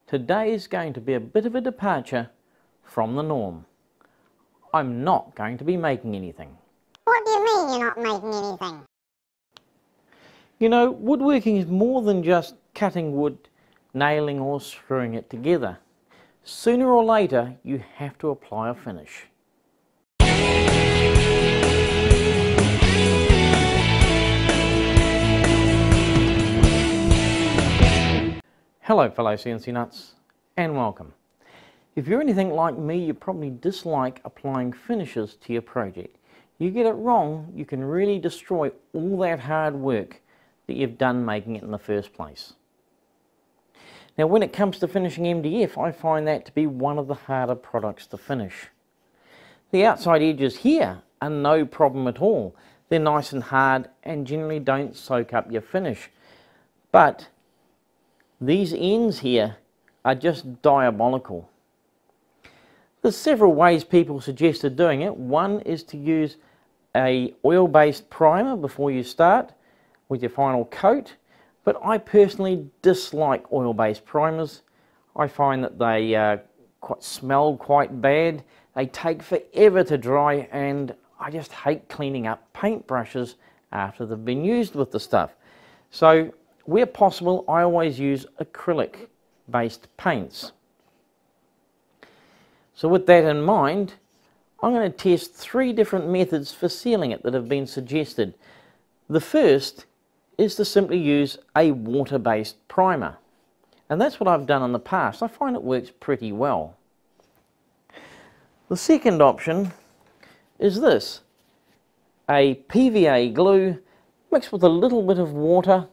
Today is going to be a bit of a departure from the norm. I'm not going to be making anything. What do you mean you're not making anything? You know, woodworking is more than just cutting wood, nailing or screwing it together. Sooner or later, you have to apply a finish. Hello fellow CNC nuts, and welcome. If you're anything like me, you probably dislike applying finishes to your project. You get it wrong, you can really destroy all that hard work that you've done making it in the first place. Now when it comes to finishing MDF, I find that to be one of the harder products to finish. The outside edges here are no problem at all. They're nice and hard and generally don't soak up your finish. But these ends here are just diabolical. There's several ways people suggested doing it. One is to use a oil-based primer before you start with your final coat, but I personally dislike oil-based primers. I find that they smell quite bad, they take forever to dry, and I just hate cleaning up paintbrushes after they've been used with the stuff. So where possible, I always use acrylic-based paints. So with that in mind, I'm going to test 3 different methods for sealing it that have been suggested. The first is to simply use a water-based primer. And that's what I've done in the past. I find it works pretty well. The second option is this, a PVA glue mixed with a little bit of water,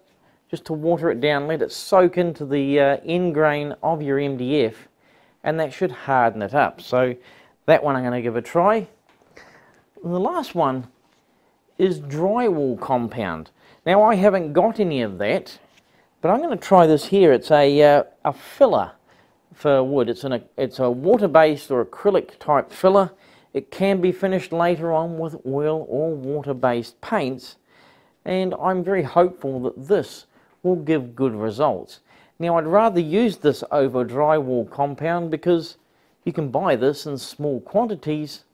just to water it down, let it soak into the end grain of your MDF, and that should harden it up. So that one I'm going to give a try. And the last one is drywall compound. Now I haven't got any of that, but I'm going to try this here. It's a filler for wood. It's a water-based or acrylic type filler. It can be finished later on with oil or water-based paints, and I'm very hopeful that this will give good results. Now I'd rather use this over drywall compound because you can buy this in small quantities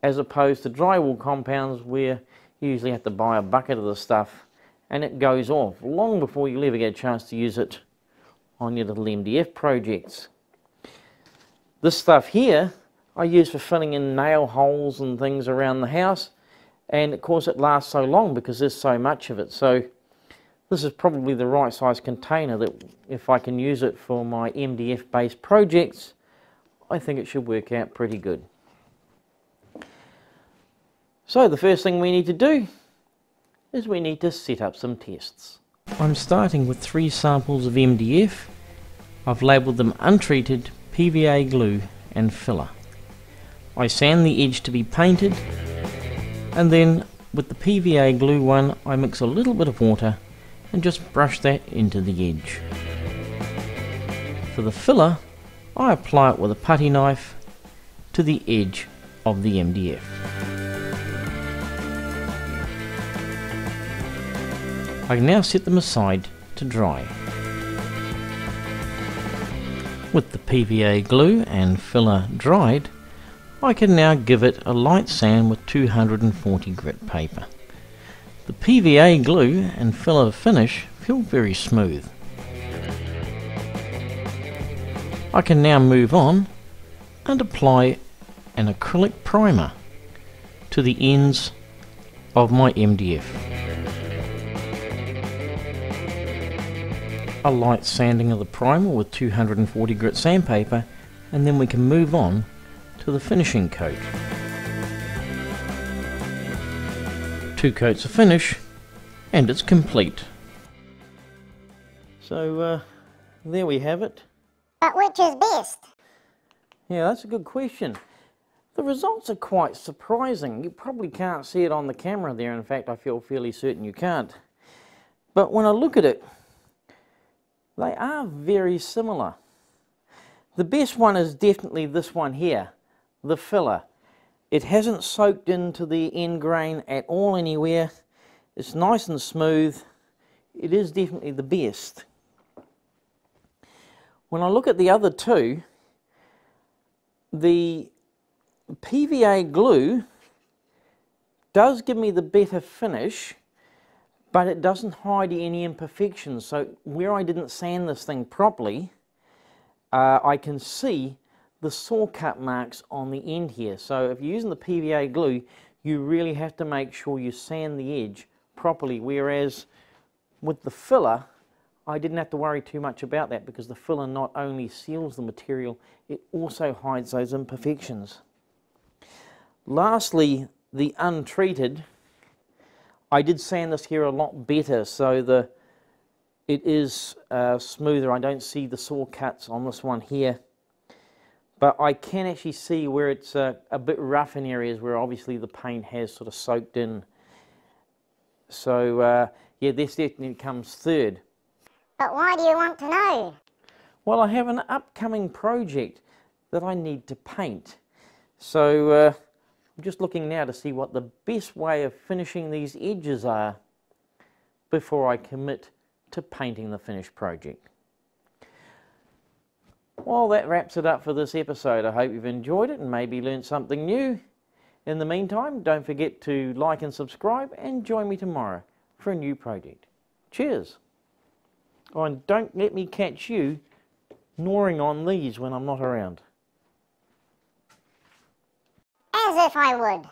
as opposed to drywall compounds where you usually have to buy a bucket of the stuff and it goes off long before you'll ever get a chance to use it on your little MDF projects. This stuff here I use for filling in nail holes and things around the house, and of course it lasts so long because there's so much of it. So this is probably the right size container that if I can use it for my MDF based projects, I think it should work out pretty good. So the first thing we need to do is we need to set up some tests. I'm starting with 3 samples of MDF. I've labelled them untreated, PVA glue and filler. I sand the edge to be painted, and then with the PVA glue one I mix a little bit of water and just brush that into the edge. For the filler, I apply it with a putty knife to the edge of the MDF. I can now set them aside to dry. With the PVA glue and filler dried, I can now give it a light sand with 240 grit paper. The PVA glue and filler finish feel very smooth. I can now move on and apply an acrylic primer to the ends of my MDF. A light sanding of the primer with 240 grit sandpaper, and then we can move on to the finishing coat. 2 coats of finish and it's complete. So there we have it. But which is best? Yeah, that's a good question. The results are quite surprising. You probably can't see it on the camera there. In fact, I feel fairly certain you can't. But when I look at it, they are very similar. The best one is definitely this one here, the filler. It hasn't soaked into the end grain at all anywhere. It's nice and smooth. It is definitely the best. when I look at the other two, the PVA glue does give me the better finish, but it doesn't hide any imperfections. So where I didn't sand this thing properly, I can see the saw cut marks on the end here. So if you're using the PVA glue, you really have to make sure you sand the edge properly, whereas with the filler, I didn't have to worry too much about that because the filler not only seals the material, it also hides those imperfections. Lastly, the untreated, I did sand this here a lot better, so it is smoother. I don't see the saw cuts on this one here, but I can actually see where it's a bit rough in areas where obviously the paint has sort of soaked in. So yeah, this definitely comes third. But why do you want to know? Well, I have an upcoming project that I need to paint. So I'm just looking now to see what the best way of finishing these edges are before I commit to painting the finished project. Well, that wraps it up for this episode. I hope you've enjoyed it and maybe learned something new. In the meantime, don't forget to like and subscribe and join me tomorrow for a new project. Cheers! Oh, and don't let me catch you gnawing on these when I'm not around. As if I would.